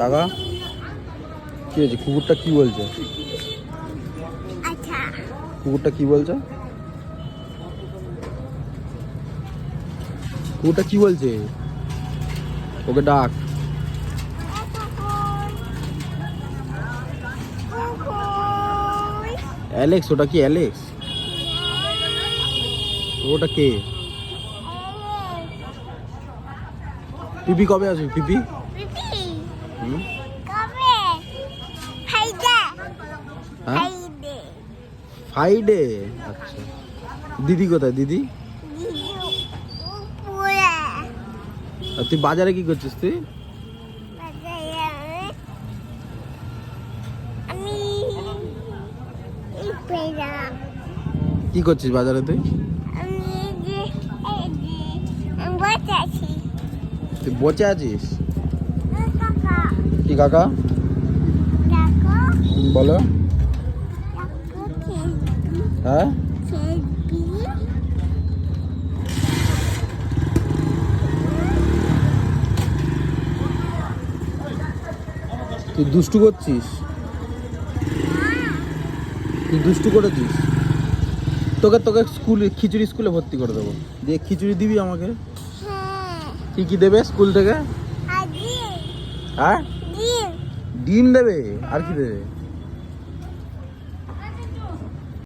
কাকা কি হয়েছে? কুকুরটা কি বলছে? আচ্ছা কুকুরটা কি বলছে? কুকুরটা কি বলছে? ওকে ডাক। অ্যালেক্স, ওটা কি অ্যালেক্স? ওটা কে? পিপি কবে আসবে? পিপি হুম কবে? হ্যাঁ ফ্রাইডে। আচ্ছা, দিদি কোথায়? দিদি আর তুই বাজারে কি করছিস? তুই আমি কি করছিস বাজারে? তুই বসে আছি। তুই বসে আছিস? কাকা কি কাকা? দেখো বলো। দেখো খেলবি হ্যাঁ খেলবি তুই দুষ্টু করছিস? তুই দুষ্টু করেছিস? তোকে তোকে স্কুলে খিচুড়ি স্কুলে ভর্তি করে দেবো। দিয়ে খিচুড়ি দিবি আমাকে? হ্যাঁ কি কি দেবে স্কুল থেকে? আজি হ্যাঁ ডিম ডিম দেবে, আর কি দেবে?